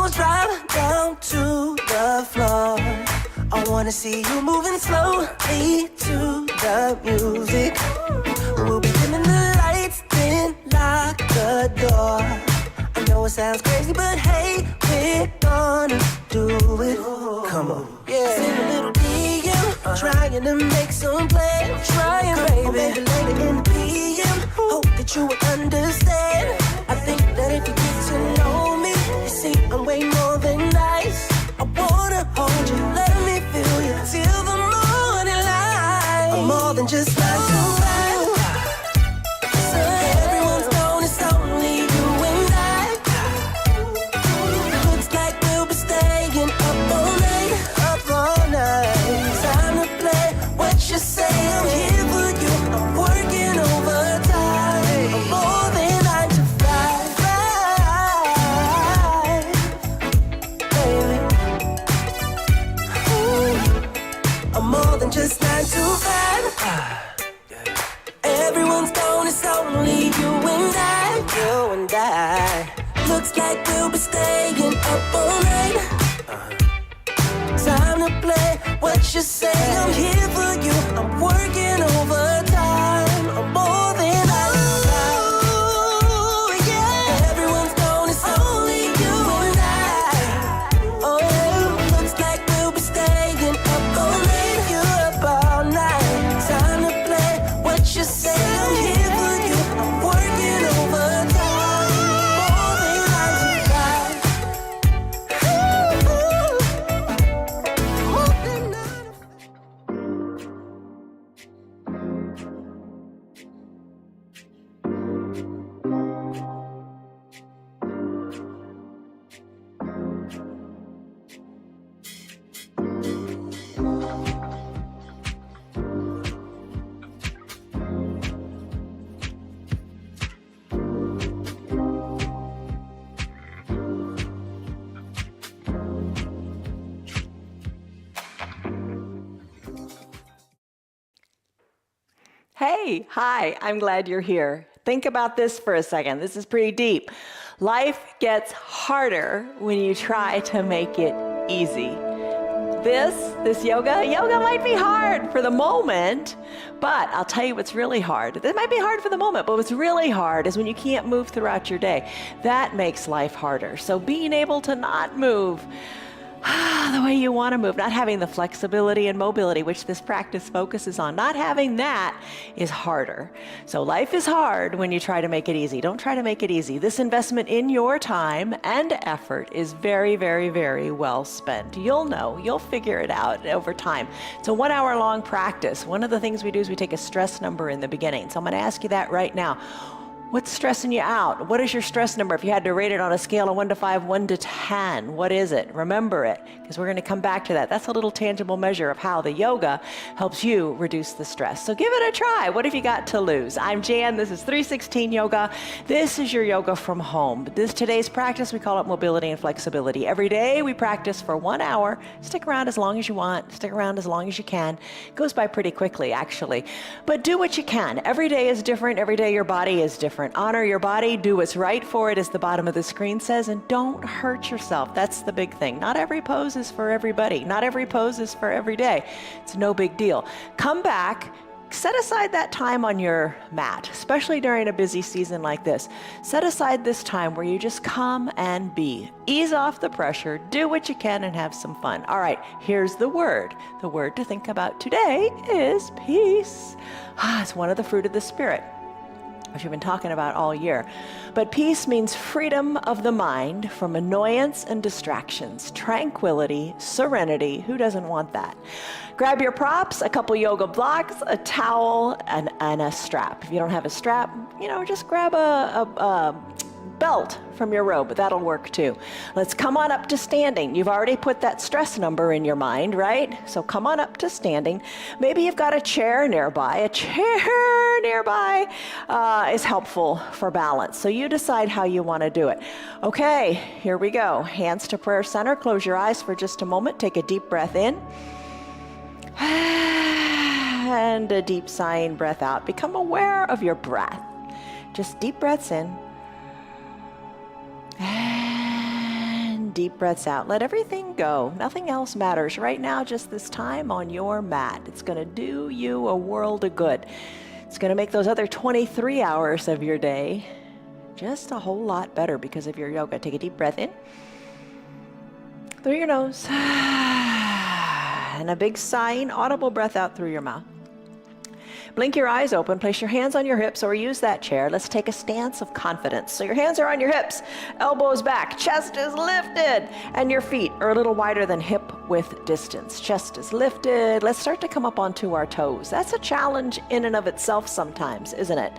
nose drop down to the floor. I wanna see you moving slowly to the music. We'll be dimming the lights, then lock the door. I know it sounds crazy, but hey, we're gonna do it. Come on. Yeah. Send a little DM, trying to make some plans. Trying, baby. Maybe later in the PM, hope that you will understand. I think that if you get to know me, you see I'm way more than nice. I wanna hold you, let me feel you till the morning light. I'm more than just 9 to 5. So everyone's known it's only you and I. Looks like we'll be staying up all night, up all night. Time to play what you say. I'm here for you. I'm working overtime. I'm more than 9 to 5, baby. I'm more than just 9 to 5. Everyone's known it's only you and I, you and I. Looks like we'll be staying up all night. Time to play what you say. I'm here for you. I'm working overtime. I'm more than I know. Yeah. Everyone's known it's only you and I. Oh yeah. Looks like we'll be staying up all night. You up all night. Time to play what you say. I'm here for you. I'm working overtime. More than 9 to 5. More than 9 to 5. Hey, hi, I'm glad you're here. Think about this for a second. This is pretty deep. Life gets harder when you try to make it easy. This yoga might be hard for the moment, but I'll tell you what's really hard. It might be hard for the moment, but what's really hard is when you can't move throughout your day. That makes life harder. So being able to not move the way you want to move, not having the flexibility and mobility, which this practice focuses on, not having that is harder. So life is hard when you try to make it easy. Don't try to make it easy. This investment in your time and effort is very, very, very well spent. You'll know, you'll figure it out over time. It's a 1 hour long practice. One of the things we do is we take a stress number in the beginning. So I'm going to ask you that right now. What's stressing you out? What is your stress number? If you had to rate it on a scale of 1 to 5, 1 to 10, what is it? Remember it, because we're going to come back to that. That's a little tangible measure of how the yoga helps you reduce the stress. So give it a try. What have you got to lose? I'm Jan. This is 316 Yoga. This is your yoga from home. Today's practice, we call it mobility and flexibility. Every day we practice for 1 hour. Stick around as long as you want. Stick around as long as you can. It goes by pretty quickly, actually. But do what you can. Every day is different. Every day your body is different. Honor your body, do what's right for it, as the bottom of the screen says, and don't hurt yourself. That's the big thing. Not every pose is for everybody. Not every pose is for every day. It's no big deal. Come back, set aside that time on your mat, especially during a busy season like this. Set aside this time where you just come and be. Ease off the pressure, do what you can, and have some fun. All right, here's the word. The word to think about today is peace. It's one of the fruit of the Spirit, which we've been talking about all year. But peace means freedom of the mind from annoyance and distractions, tranquility, serenity. Who doesn't want that? Grab your props, a couple yoga blocks, a towel, and a strap. If you don't have a strap, just grab a belt from your robe. That'll work too. Let's come on up to standing. You've already put that stress number in your mind, right? So come on up to standing. Maybe you've got a chair nearby. A chair nearby is helpful for balance. So you decide how you want to do it. Okay, here we go. Hands to prayer center. Close your eyes for just a moment. Take a deep breath in. And a deep sighing breath out. Become aware of your breath. Just deep breaths in. And deep breaths out. Let everything go. Nothing else matters right now, just this time on your mat. It's going to do you a world of good. It's going to make those other 23 hours of your day just a whole lot better because of your yoga. Take a deep breath in through your nose and a big sighing, audible breath out through your mouth. Blink your eyes open, place your hands on your hips or use that chair. Let's take a stance of confidence. So your hands are on your hips, elbows back, chest is lifted, and your feet are a little wider than hip width distance. Chest is lifted. Let's start to come up onto our toes. That's a challenge in and of itself sometimes, isn't it?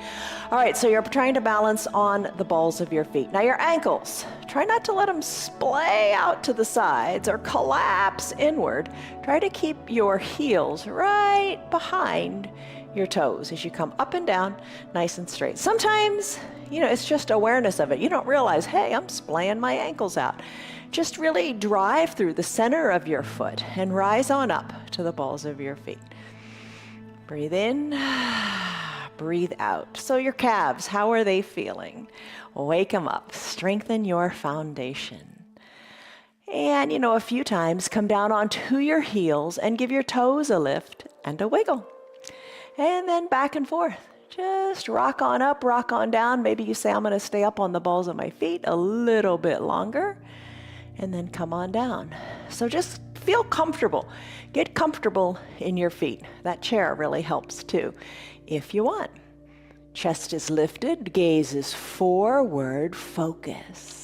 All right, so you're trying to balance on the balls of your feet. Now your ankles, try not to let them splay out to the sides or collapse inward. Try to keep your heels right behind your toes as you come up and down nice and straight. Sometimes, it's just awareness of it. You don't realize, hey, I'm splaying my ankles out. Just really drive through the center of your foot and rise on up to the balls of your feet. Breathe in, breathe out. So your calves, how are they feeling? Wake them up, strengthen your foundation. And, a few times come down onto your heels and give your toes a lift and a wiggle. And then back and forth. Just rock on up, rock on down. Maybe you say, I'm going to stay up on the balls of my feet a little bit longer. And then come on down. So just feel comfortable. Get comfortable in your feet. That chair really helps too, if you want. Chest is lifted, gaze is forward, focus.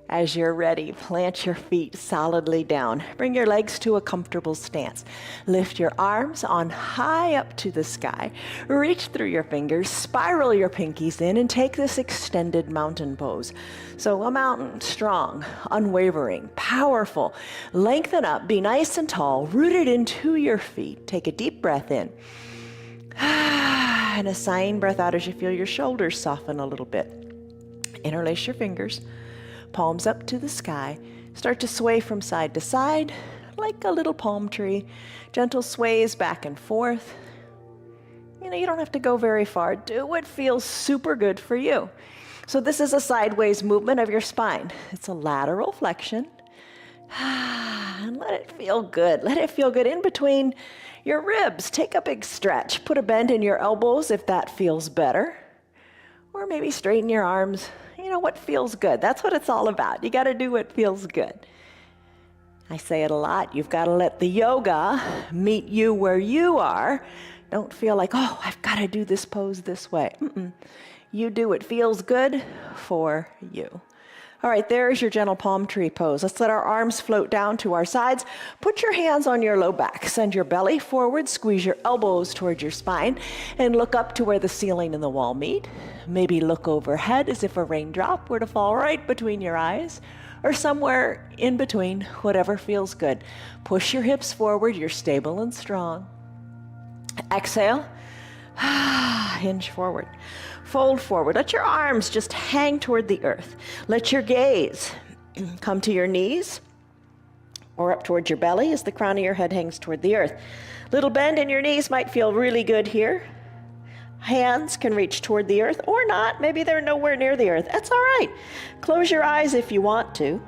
As you're ready, plant your feet solidly down. Bring your legs to a comfortable stance. Lift your arms on high up to the sky. Reach through your fingers, spiral your pinkies in, and take this extended mountain pose. So a mountain, strong, unwavering, powerful. Lengthen up, be nice and tall, rooted into your feet. Take a deep breath in. And a sighing breath out as you feel your shoulders soften a little bit. Interlace your fingers. Palms up to the sky. Start to sway from side to side like a little palm tree. Gentle sways back and forth. You don't have to go very far. Do what feels super good for you. So this is a sideways movement of your spine. It's a lateral flexion. And let it feel good. Let it feel good in between your ribs. Take a big stretch. Put a bend in your elbows if that feels better. Or maybe straighten your arms. What feels good. That's what it's all about. You got to do what feels good. I say it a lot. You've got to let the yoga meet you where you are. Don't feel like, oh, I've got to do this pose this way. You do what feels good for you. All right, there's your gentle palm tree pose. Let's let our arms float down to our sides. Put your hands on your low back. Send your belly forward. Squeeze your elbows towards your spine and look up to where the ceiling and the wall meet. Maybe look overhead as if a raindrop were to fall right between your eyes or somewhere in between, whatever feels good. Push your hips forward. You're stable and strong. Exhale. Hinge forward. Fold forward. Let your arms just hang toward the earth. Let your gaze come to your knees or up towards your belly as the crown of your head hangs toward the earth. Little bend in your knees might feel really good here. Hands can reach toward the earth or not. Maybe they're nowhere near the earth. That's all right. Close your eyes if you want to.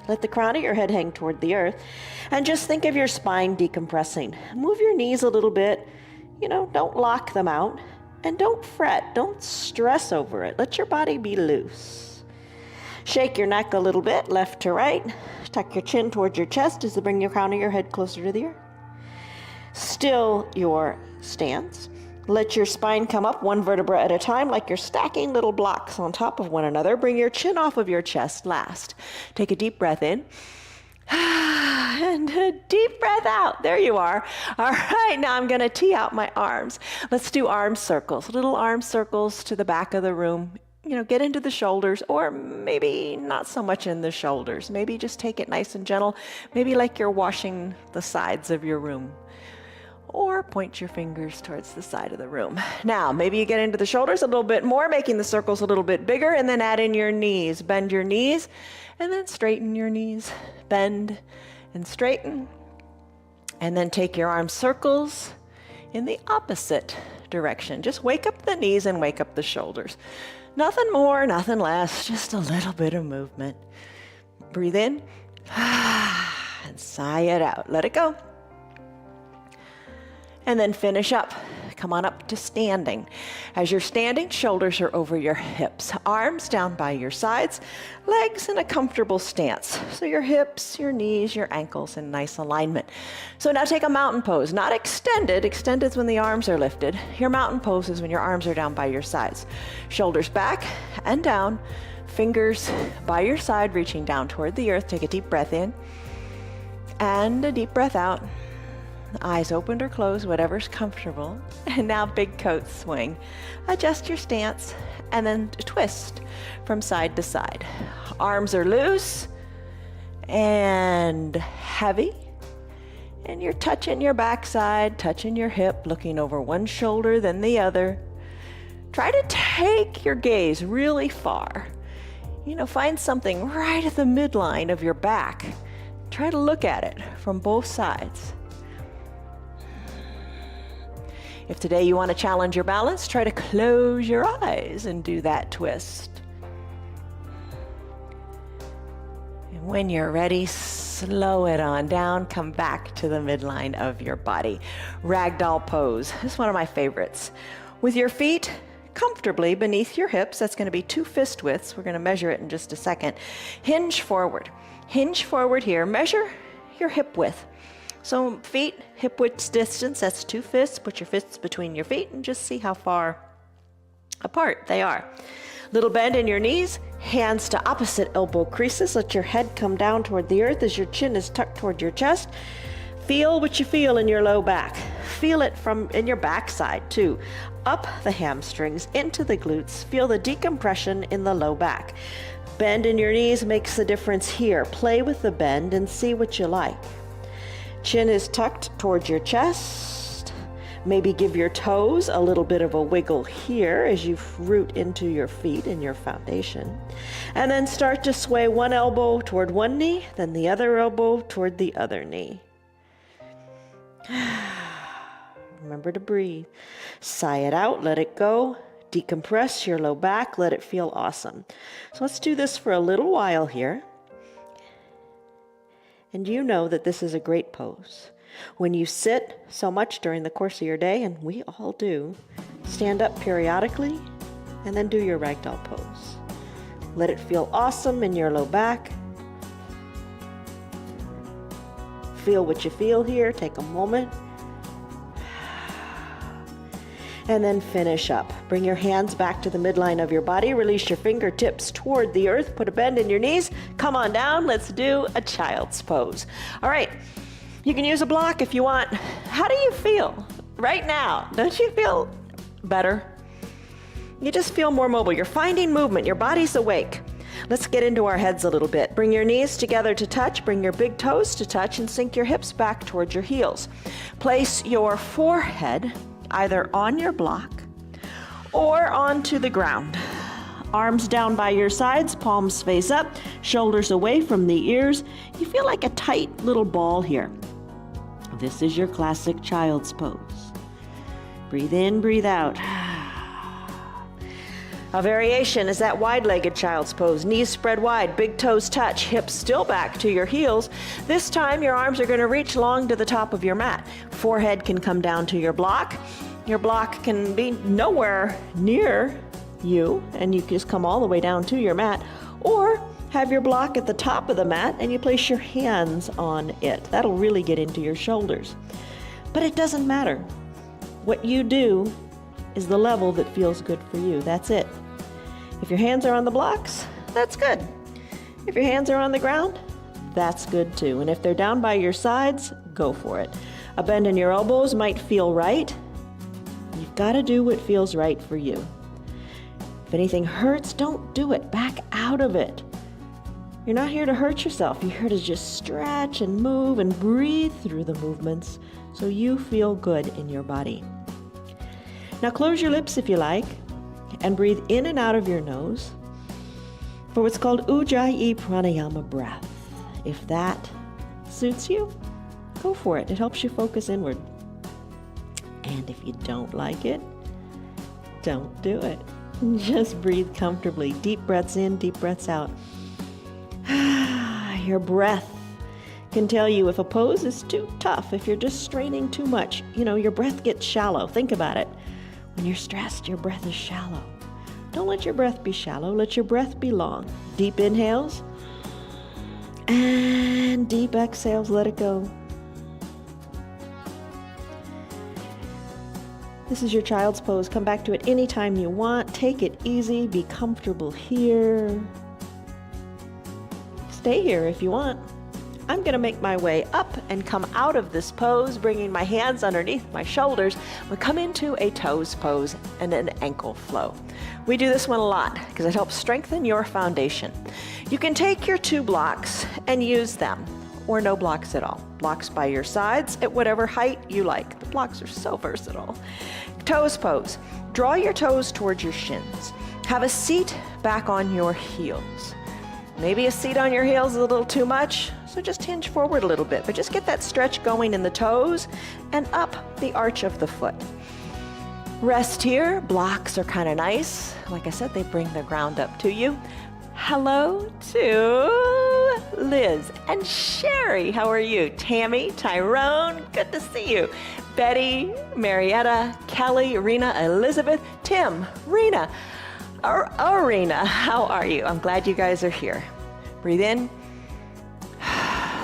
Let the crown of your head hang toward the earth. And just think of your spine decompressing. Move your knees a little bit. Don't lock them out. And don't fret. Don't stress over it. Let your body be loose. Shake your neck a little bit, left to right. Tuck your chin towards your chest as you bring your crown of your head closer to the earth. Still your stance. Let your spine come up one vertebra at a time like you're stacking little blocks on top of one another. Bring your chin off of your chest last. Take a deep breath in. And a deep breath out. There you are. All right, now I'm going to tee out my arms. Let's do arm circles. Little arm circles to the back of the room. Get into the shoulders, or maybe not so much in the shoulders. Maybe just take it nice and gentle. Maybe like you're washing the sides of your room. Or point your fingers towards the side of the room. Now, maybe you get into the shoulders a little bit more, making the circles a little bit bigger, and then add in your knees. Bend your knees, and then straighten your knees. Bend and straighten. And then take your arm circles in the opposite direction. Just wake up the knees and wake up the shoulders. Nothing more, nothing less, just a little bit of movement. Breathe in and sigh it out. Let it go. And then finish up. Come on up to standing. As you're standing, shoulders are over your hips, arms down by your sides, legs in a comfortable stance. So your hips, your knees, your ankles in nice alignment. So now take a mountain pose, not extended. Extended is when the arms are lifted. Your mountain pose is when your arms are down by your sides. Shoulders back and down, fingers by your side, reaching down toward the earth. Take a deep breath in and a deep breath out. Eyes opened or closed, whatever's comfortable. And now big coat swing. Adjust your stance and then twist from side to side. Arms are loose and heavy. And you're touching your backside, touching your hip, looking over one shoulder, then the other. Try to take your gaze really far. Find something right at the midline of your back. Try to look at it from both sides. If today you want to challenge your balance, try to close your eyes and do that twist. And when you're ready, slow it on down. Come back to the midline of your body. Ragdoll pose. This is one of my favorites. With your feet comfortably beneath your hips, that's going to be 2 fist widths. We're going to measure it in just a second. Hinge forward. Hinge forward here. Measure your hip width. So feet, hip width distance, that's 2 fists. Put your fists between your feet and just see how far apart they are. Little bend in your knees, hands to opposite elbow creases. Let your head come down toward the earth as your chin is tucked toward your chest. Feel what you feel in your low back. Feel it from in your backside too. Up the hamstrings, into the glutes. Feel the decompression in the low back. Bend in your knees makes a difference here. Play with the bend and see what you like. Chin is tucked towards your chest. Maybe give your toes a little bit of a wiggle here as you root into your feet and your foundation. And then start to sway one elbow toward one knee, then the other elbow toward the other knee. Remember to breathe. Sigh it out, let it go. Decompress your low back, let it feel awesome. So let's do this for a little while here. And you know that this is a great pose. When you sit so much during the course of your day, and we all do, stand up periodically and then do your ragdoll pose. Let it feel awesome in your low back. Feel what you feel here. Take a moment. And then finish up. Bring your hands back to the midline of your body. Release your fingertips toward the earth. Put a bend in your knees. Come on down. Let's do a child's pose. All right. You can use a block if you want. How do you feel right now? Don't you feel better? You just feel more mobile. You're finding movement. Your body's awake. Let's get into our heads a little bit. Bring your knees together to touch. Bring your big toes to touch and sink your hips back towards your heels. Place your forehead either on your block or onto the ground. Arms down by your sides, palms face up, shoulders away from the ears. You feel like a tight little ball here. This is your classic child's pose. Breathe in, breathe out. A variation is that wide-legged child's pose. Knees spread wide, big toes touch, hips still back to your heels. This time your arms are going to reach long to the top of your mat. Forehead can come down to your block. Your block can be nowhere near you, and you can just come all the way down to your mat. Or have your block at the top of the mat and you place your hands on it. That'll really get into your shoulders. But it doesn't matter. What you do is the level that feels good for you. That's it. If your hands are on the blocks, that's good. If your hands are on the ground, that's good too. And if they're down by your sides, go for it. A bend in your elbows might feel right. You've got to do what feels right for you. If anything hurts, don't do it. Back out of it. You're not here to hurt yourself. You're here to just stretch and move and breathe through the movements so you feel good in your body. Now close your lips if you like and breathe in and out of your nose for what's called Ujjayi Pranayama breath. If that suits you, go for it. It helps you focus inward. And if you don't like it, don't do it. Just breathe comfortably. Deep breaths in, deep breaths out. Your breath can tell you if a pose is too tough, if you're just straining too much. You know, your breath gets shallow. Think about it. When you're stressed, your breath is shallow. Don't let your breath be shallow. Let your breath be long. Deep inhales and deep exhales. Let it go. This is your child's pose. Come back to it anytime you want. Take it easy. Be comfortable here. Stay here if you want. I'm going to make my way up and come out of this pose, bringing my hands underneath my shoulders. We'll come into a toes pose and an ankle flow. We do this one a lot because it helps strengthen your foundation. You can take your 2 blocks and use them, or no blocks at all. Blocks by your sides at whatever height you like. The blocks are so versatile. Toes pose. Draw your toes towards your shins. Have a seat back on your heels. Maybe a seat on your heels is a little too much, so just hinge forward a little bit, but just get that stretch going in the toes and up the arch of the foot. Rest here. Blocks are kind of nice. Like I said, they bring the ground up to you. Hello to Liz and Sherry. How are you? Tammy, Tyrone, good to see you. Betty, Marietta, Kelly, Rena, Elizabeth, Tim, Rena, Arena, how are you? I'm glad you guys are here. Breathe in,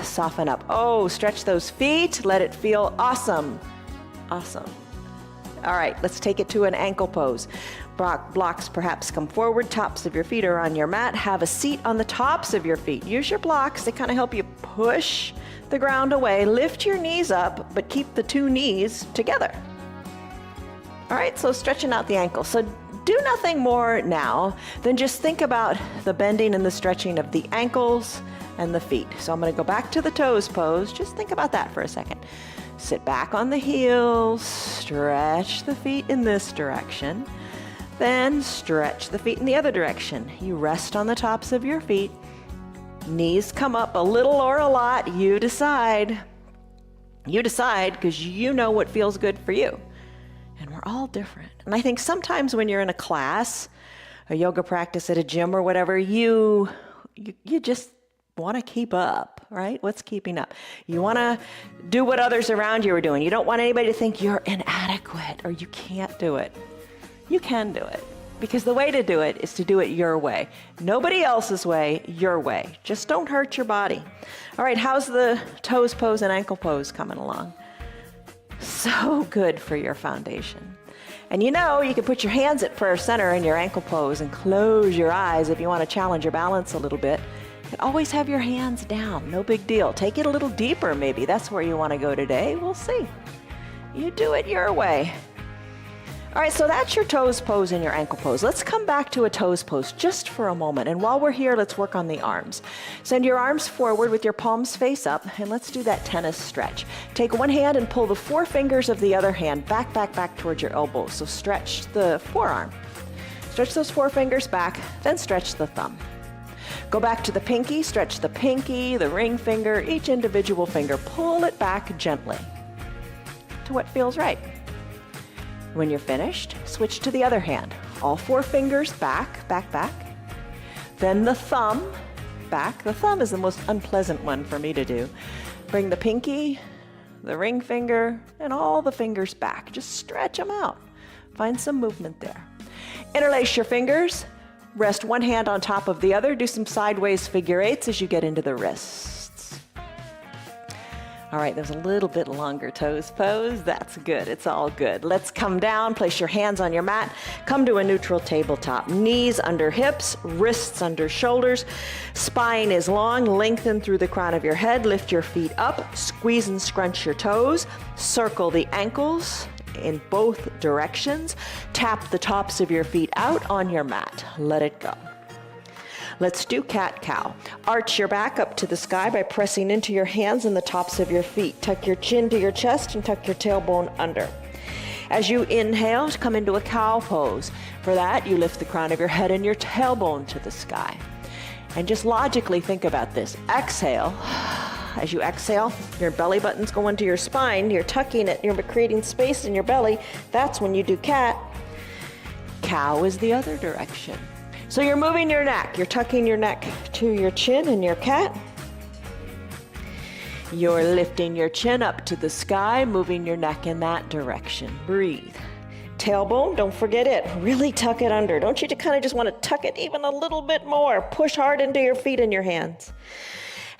soften up. Oh, stretch those feet. Let it feel awesome. Awesome. All right, let's take it to an ankle pose. Blocks perhaps come forward. Tops of your feet are on your mat. Have a seat on the tops of your feet. Use your blocks to kind of help you push the ground away. Lift your knees up, but keep the 2 knees together. All right, so stretching out the ankle. So do nothing more now than just think about the bending and the stretching of the ankles and the feet. So I'm going to go back to the toes pose. Just think about that for a second. Sit back on the heels, stretch the feet in this direction, then stretch the feet in the other direction. You rest on the tops of your feet. Knees come up a little or a lot. You decide. You decide because you know what feels good for you. And we're all different. And I think sometimes when you're in a class, a yoga practice at a gym or whatever, you just want to keep up, right? What's keeping up? You want to do what others around you are doing. You don't want anybody to think you're inadequate or you can't do it. You can do it. Because the way to do it is to do it your way. Nobody else's way, your way. Just don't hurt your body. All right, how's the toes pose and ankle pose coming along? So good for your foundation. And you know, you can put your hands at prayer center in your ankle pose and close your eyes if you want to challenge your balance a little bit. And always have your hands down, no big deal. Take it a little deeper maybe. That's where you want to go today. We'll see. You do it your way. All right, so that's your toes pose and your ankle pose. Let's come back to a toes pose just for a moment. And while we're here, let's work on the arms. Send your arms forward with your palms face up, and let's do that tennis stretch. Take one hand and pull the 4 fingers of the other hand back towards your elbow. So stretch the forearm. Stretch those 4 fingers back, then stretch the thumb. Go back to the pinky, stretch the pinky, the ring finger, each individual finger. Pull it back gently to what feels right. When you're finished, switch to the other hand. All 4 fingers back. Then the thumb back. The thumb is the most unpleasant one for me to do. Bring the pinky, the ring finger, and all the fingers back. Just stretch them out. Find some movement there. Interlace your fingers. Rest one hand on top of the other. Do some sideways figure 8s as you get into the wrists. All right, there's a little bit longer toes pose. That's good. It's all good. Let's come down. Place your hands on your mat. Come to a neutral tabletop. Knees under hips, wrists under shoulders. Spine is long. Lengthen through the crown of your head. Lift your feet up. Squeeze and scrunch your toes. Circle the ankles in both directions. Tap the tops of your feet out on your mat. Let it go. Let's do cat-cow. Arch your back up to the sky by pressing into your hands and the tops of your feet. Tuck your chin to your chest and tuck your tailbone under. As you inhale, come into a cow pose. For that, you lift the crown of your head and your tailbone to the sky. And just logically think about this. Exhale. As you exhale, your belly button's going to your spine. You're tucking it. You're creating space in your belly. That's when you do cat. Cow is the other direction. So you're moving your neck. You're tucking your neck to your chin in your cat. You're lifting your chin up to the sky, moving your neck in that direction. Breathe. Tailbone, don't forget it. Really tuck it under. Don't you kind of just want to tuck it even a little bit more? Push hard into your feet and your hands.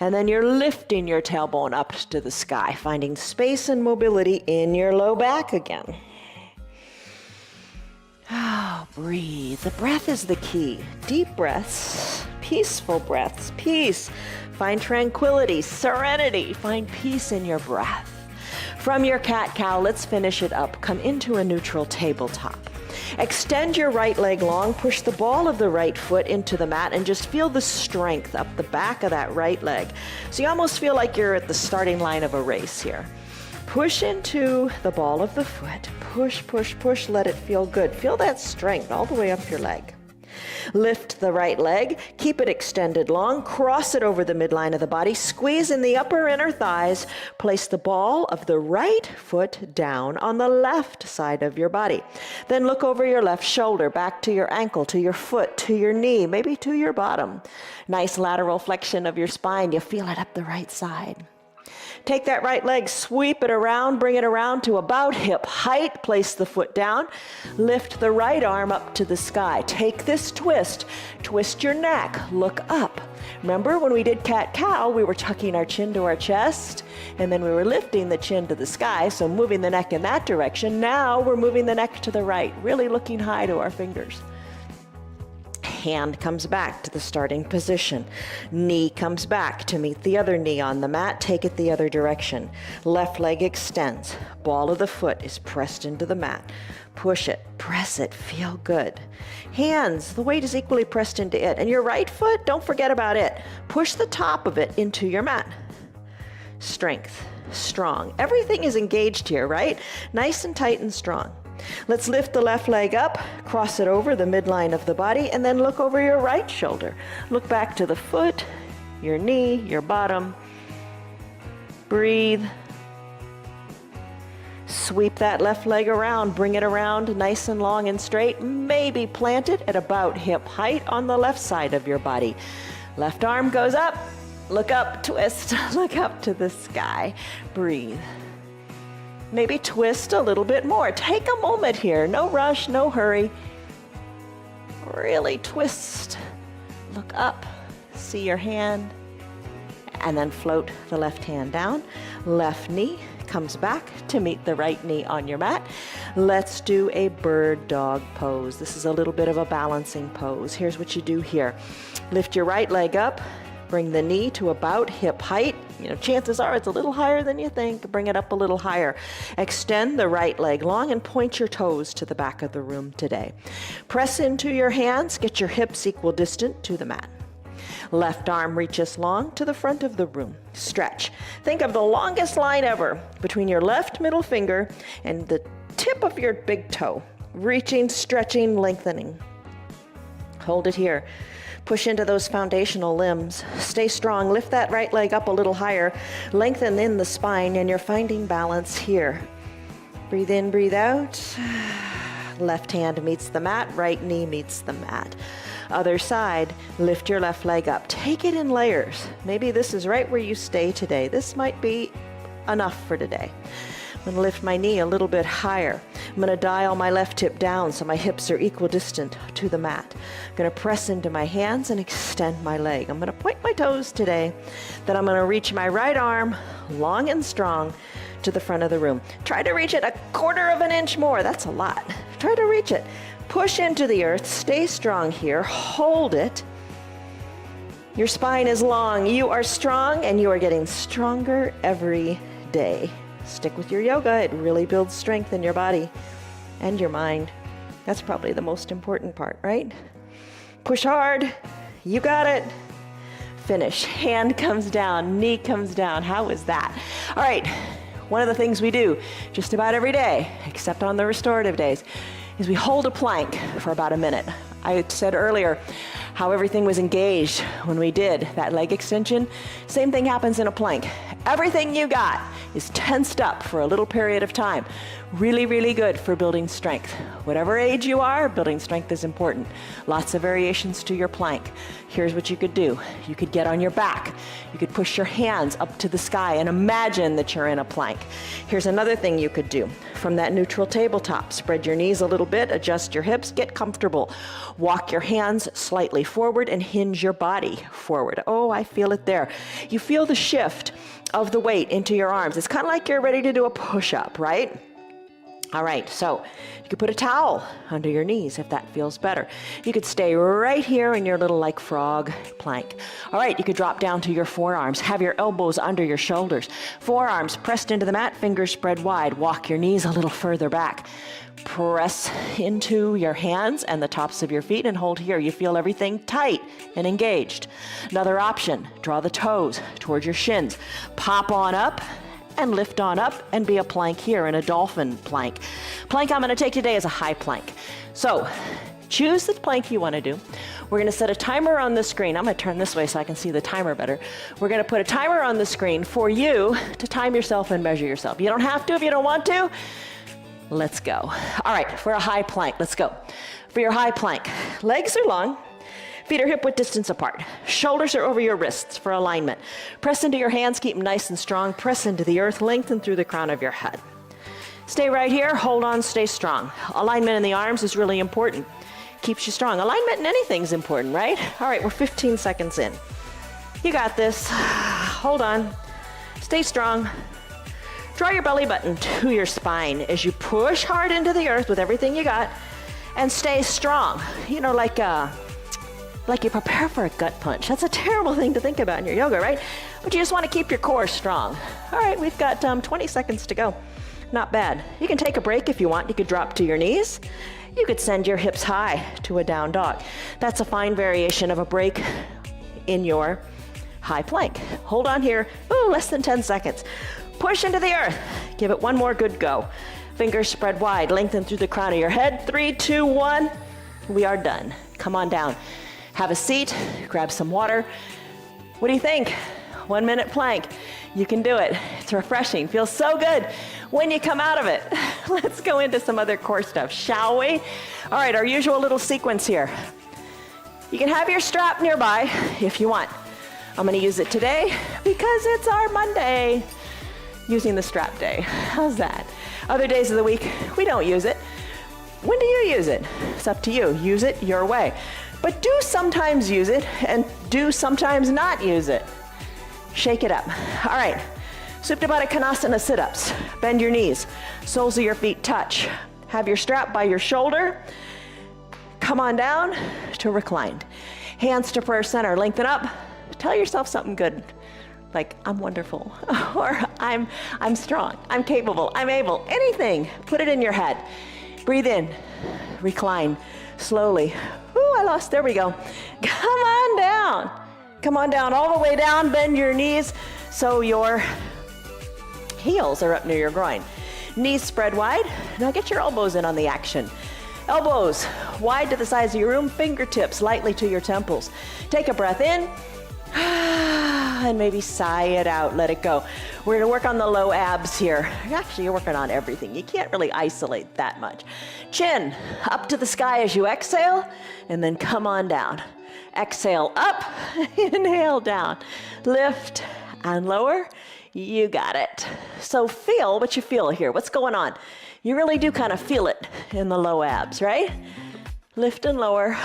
And then you're lifting your tailbone up to the sky, finding space and mobility in your low back again. Oh, breathe. The breath is the key. Deep breaths, peaceful breaths, peace. Find tranquility, serenity. Find peace in your breath. From your cat-cow, let's finish it up. Come into a neutral tabletop. Extend your right leg long, push the ball of the right foot into the mat, and just feel the strength up the back of that right leg. So you almost feel like you're at the starting line of a race here. Push into the ball of the foot. Push, push, push, let it feel good. Feel that strength all the way up your leg. Lift the right leg, keep it extended long, cross it over the midline of the body, squeeze in the upper inner thighs, place the ball of the right foot down on the left side of your body. Then look over your left shoulder, back to your ankle, to your foot, to your knee, maybe to your bottom. Nice lateral flexion of your spine. You feel it up the right side. Take that right leg, sweep it around, bring it around to about hip height. Place the foot down. Lift the right arm up to the sky. Take this twist. Twist your neck. Look up. Remember when we did cat-cow, we were tucking our chin to our chest, and then we were lifting the chin to the sky, so moving the neck in that direction. Now we're moving the neck to the right, really looking high to our fingers. Hand comes back to the starting position. Knee comes back to meet the other knee on the mat. Take it the other direction. Left leg extends. Ball of the foot is pressed into the mat. Push it, press it, feel good. Hands, the weight is equally pressed into it. And your right foot, don't forget about it. Push the top of it into your mat. Strength, strong. Everything is engaged here, right? Nice and tight and strong. Let's lift the left leg up, cross it over the midline of the body, and then look over your right shoulder. Look back to the foot, your knee, your bottom. Breathe. Sweep that left leg around, bring it around nice and long and straight. Maybe plant it at about hip height on the left side of your body. Left arm goes up, look up, twist, look up to the sky. Breathe. Maybe twist a little bit more. Take a moment here. No rush, no hurry. Really twist. Look up. See your hand. And then float the left hand down. Left knee comes back to meet the right knee on your mat. Let's do a bird dog pose. This is a little bit of a balancing pose. Here's what you do here. Lift your right leg up. Bring the knee to about hip height. Chances are it's a little higher than you think. Bring it up a little higher. Extend the right leg long and point your toes to the back of the room today. Press into your hands. Get your hips equal distant to the mat. Left arm reaches long to the front of the room. Stretch. Think of the longest line ever between your left middle finger and the tip of your big toe. Reaching, stretching, lengthening. Hold it here. Push into those foundational limbs. Stay strong. Lift that right leg up a little higher. Lengthen in the spine, and you're finding balance here. Breathe in, breathe out. Left hand meets the mat. Right knee meets the mat. Other side, lift your left leg up. Take it in layers. Maybe this is right where you stay today. This might be enough for today. I'm going to lift my knee a little bit higher. I'm going to dial my left hip down so my hips are equidistant to the mat. I'm going to press into my hands and extend my leg. I'm going to point my toes today. Then I'm going to reach my right arm long and strong to the front of the room. Try to reach it a quarter of an inch more. That's a lot. Try to reach it. Push into the earth. Stay strong here. Hold it. Your spine is long. You are strong, and you are getting stronger every day. Stick with your yoga. It really builds strength in your body and your mind. That's probably the most important part, right? Push hard. You got it. Finish. Hand comes down, knee comes down. How was that? All right. One of the things we do just about every day, except on the restorative days, is we hold a plank for about a minute. I said earlier how everything was engaged when we did that leg extension. Same thing happens in a plank. Everything you got is tensed up for a little period of time. Really, really good for building strength. Whatever age you are, building strength is important. Lots of variations to your plank. Here's what you could do. You could get on your back. You could push your hands up to the sky and imagine that you're in a plank. Here's another thing you could do. From that neutral tabletop, spread your knees a little bit, adjust your hips, get comfortable. Walk your hands slightly forward and hinge your body forward. Oh, I feel it there. You feel the shift of the weight into your arms. It's kind of like you're ready to do a push-up, right? All right, so you could put a towel under your knees if that feels better. You could stay right here in your little like frog plank. All right, you could drop down to your forearms. Have your elbows under your shoulders. Forearms pressed into the mat, fingers spread wide. Walk your knees a little further back. Press into your hands and the tops of your feet and hold here. You feel everything tight and engaged. Another option, draw the toes towards your shins. Pop on up and lift on up and be a plank here in a dolphin plank. Plank I'm going to take today is a high plank. So choose the plank you want to do. We're going to set a timer on the screen. I'm going to turn this way so I can see the timer better. We're going to put a timer on the screen for you to time yourself and measure yourself. You don't have to if you don't want to. Let's go. All right, for a high plank, let's go. For your high plank, legs are long. Feet are hip-width distance apart. Shoulders are over your wrists for alignment. Press into your hands, keep them nice and strong. Press into the earth, lengthen through the crown of your head. Stay right here, hold on, stay strong. Alignment in the arms is really important. Keeps you strong. Alignment in anything is important, right? All right, we're 15 seconds in. You got this. Hold on. Stay strong. Draw your belly button to your spine as you push hard into the earth with everything you got and stay strong. You know, like you prepare for a gut punch. That's a terrible thing to think about in your yoga, right? But you just want to keep your core strong. All right, we've got 20 seconds to go. Not bad. You can take a break if you want. You could drop to your knees. You could send your hips high to a down dog. That's a fine variation of a break in your high plank. Hold on here. Ooh, less than 10 seconds. Push into the earth. Give it one more good go. Fingers spread wide. Lengthen through the crown of your head. 3, 2, 1. We are done. Come on down. Have a seat, grab some water. What do you think? 1 minute plank. You can do it. It's refreshing. Feels so good when you come out of it. Let's go into some other core stuff, shall we? All right, our usual little sequence here. You can have your strap nearby if you want. I'm going to use it today because it's our Monday using the strap day. How's that? Other days of the week, we don't use it. When do you use it? It's up to you. Use it your way. But do sometimes use it and do sometimes not use it. Shake it up. All right. Supta Baddha Konasana sit-ups. Bend your knees. Soles of your feet touch. Have your strap by your shoulder. Come on down to reclined. Hands to prayer center. Lengthen up. Tell yourself something good. Like, I'm wonderful. Or I'm strong. I'm capable. I'm able. Anything. Put it in your head. Breathe in. Recline. Slowly. Ooh, there we go. Come on down. Come on down, all the way down. Bend your knees so your heels are up near your groin. Knees spread wide. Now get your elbows in on the action. Elbows wide to the sides of your room, fingertips lightly to your temples. Take a breath in. And maybe sigh it out, let it go. We're gonna work on the low abs here. Actually, you're working on everything. You can't really isolate that much. Chin up to the sky as you exhale, and then come on down. Exhale up, inhale down. Lift and lower, you got it. So feel what you feel here. What's going on? You really do kind of feel it in the low abs, right? Lift and lower.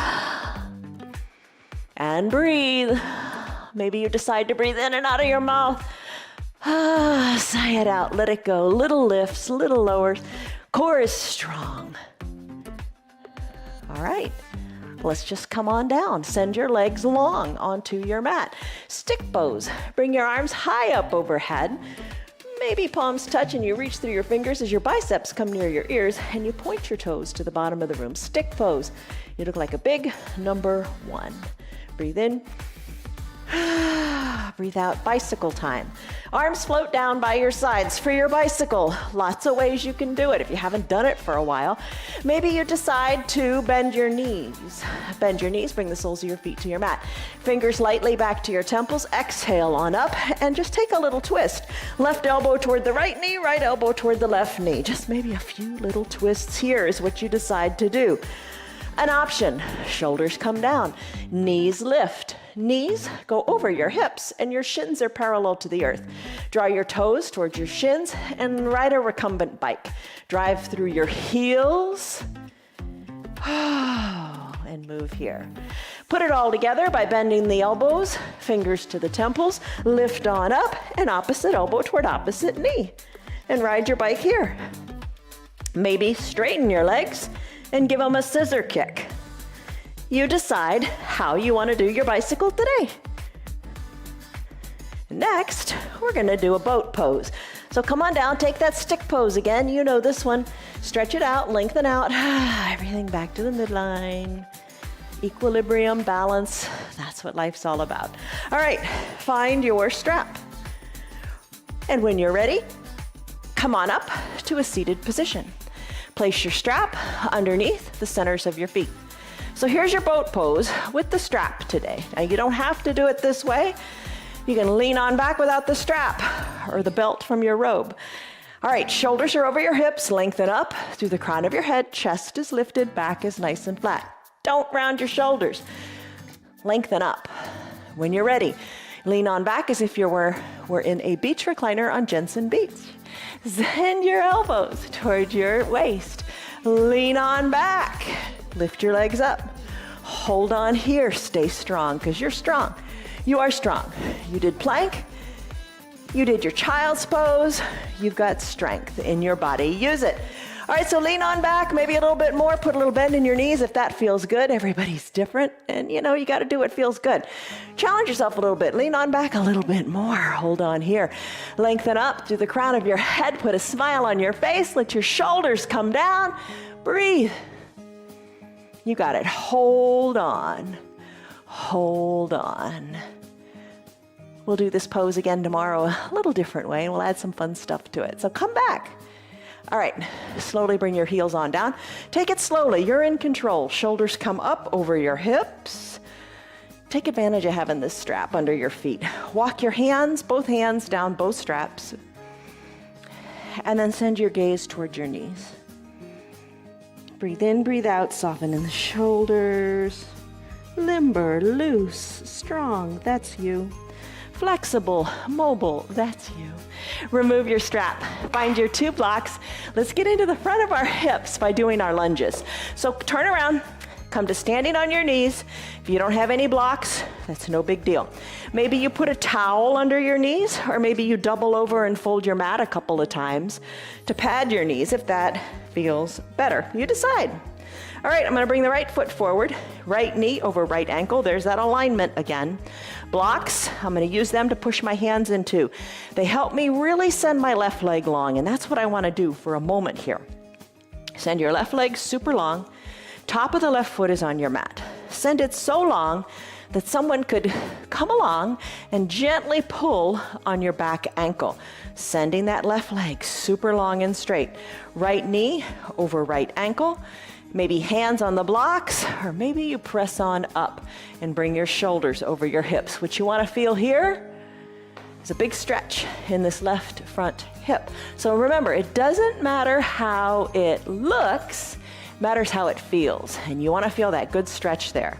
And breathe. Maybe you decide to breathe in and out of your mouth. Sigh it out, let it go. Little lifts, little lowers. Core is strong. All right, let's just come on down. Send your legs long onto your mat. Stick pose. Bring your arms high up overhead. Maybe palms touch and you reach through your fingers as your biceps come near your ears and you point your toes to the bottom of the room. Stick pose. You look like a big number 1. Breathe in. Breathe out, bicycle time. Arms float down by your sides for your bicycle. Lots of ways you can do it if you haven't done it for a while. Maybe you decide to bend your knees. Bend your knees, bring the soles of your feet to your mat. Fingers lightly back to your temples. Exhale on up and just take a little twist. Left elbow toward the right knee, right elbow toward the left knee. Just maybe a few little twists here is what you decide to do. An option, shoulders come down, knees lift. Knees go over your hips and your shins are parallel to the earth. Draw your toes towards your shins and ride a recumbent bike. Drive through your heels and move here. Put it all together by bending the elbows, fingers to the temples, lift on up and opposite elbow toward opposite knee. And ride your bike here. Maybe straighten your legs and give them a scissor kick. You decide how you want to do your bicycle today. Next, we're going to do a boat pose. So come on down, take that stick pose again. You know this one. Stretch it out, lengthen out. Everything back to the midline. Equilibrium, balance. That's what life's all about. All right, find your strap. And when you're ready, come on up to a seated position. Place your strap underneath the centers of your feet. So here's your boat pose with the strap today. Now you don't have to do it this way. You can lean on back without the strap or the belt from your robe. All right, shoulders are over your hips, lengthen up through the crown of your head, chest is lifted, back is nice and flat. Don't round your shoulders. Lengthen up. When you're ready, lean on back as if we're in a beach recliner on Jensen Beach. Send your elbows towards your waist. Lean on back. Lift your legs up. Hold on here. Stay strong because you're strong. You are strong. You did plank. You did your child's pose. You've got strength in your body. Use it. All right, so lean on back, maybe a little bit more. Put a little bend in your knees if that feels good. Everybody's different, and you got to do what feels good. Challenge yourself a little bit. Lean on back a little bit more. Hold on here. Lengthen up through the crown of your head. Put a smile on your face. Let your shoulders come down. Breathe. You got it. Hold on. Hold on. We'll do this pose again tomorrow a little different way, and we'll add some fun stuff to it. So come back. All right, slowly bring your heels on down. Take it slowly, you're in control. Shoulders come up over your hips. Take advantage of having this strap under your feet. Walk your hands, both hands down both straps. And then send your gaze towards your knees. Breathe in, breathe out, soften in the shoulders. Limber, loose, strong, that's you. Flexible, mobile, that's you. Remove your strap. Find your 2 blocks. Let's get into the front of our hips by doing our lunges. So turn around, come to standing on your knees. If you don't have any blocks, that's no big deal. Maybe you put a towel under your knees, or maybe you double over and fold your mat a couple of times to pad your knees if that feels better. You decide. All right, I'm going to bring the right foot forward, right knee over right ankle. There's that alignment again. Blocks, I'm going to use them to push my hands into. They help me really send my left leg long, and that's what I want to do for a moment here. Send your left leg super long. Top of the left foot is on your mat. Send it so long that someone could come along and gently pull on your back ankle, sending that left leg super long and straight. Right knee over right ankle. Maybe hands on the blocks, or maybe you press on up and bring your shoulders over your hips. What you want to feel here is a big stretch in this left front hip. So remember, it doesn't matter how it looks, it matters how it feels. And you want to feel that good stretch there.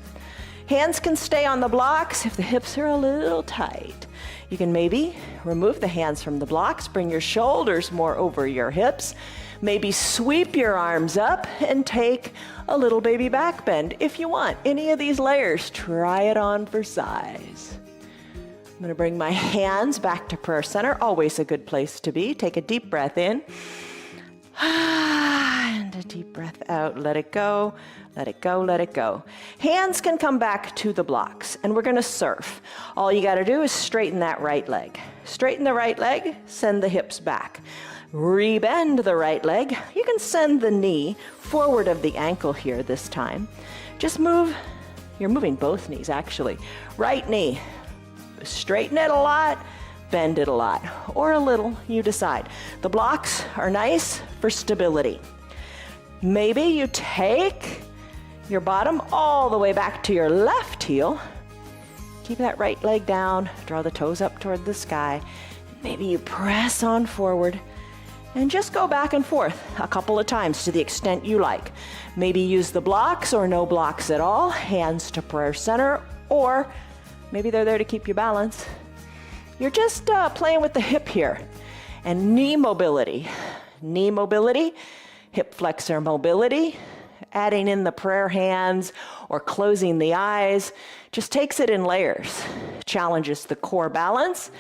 Hands can stay on the blocks if the hips are a little tight. You can maybe remove the hands from the blocks, bring your shoulders more over your hips. Maybe sweep your arms up and take a little baby back bend. If you want any of these layers, try it on for size. I'm going to bring my hands back to prayer center, always a good place to be. Take a deep breath in. And a deep breath out. Let it go. Let it go, let it go. Hands can come back to the blocks, and we're going to surf. All you got to do is straighten that right leg. Straighten the right leg, send the hips back. Rebend the right leg. You can send the knee forward of the ankle here this time. Just move, you're moving both knees actually. Right knee Straighten it a lot, bend it a lot, or a little, you decide. The blocks are nice for stability. Maybe you take your bottom all the way back to your left heel. Keep that right leg down, draw the toes up toward the sky. Maybe you press on forward and just go back and forth a couple of times to the extent you like. Maybe use the blocks or no blocks at all, hands to prayer center, or maybe they're there to keep you balanced. You're just playing with the hip here. And knee mobility, hip flexor mobility, adding in the prayer hands or closing the eyes, just takes it in layers. Challenges the core balance,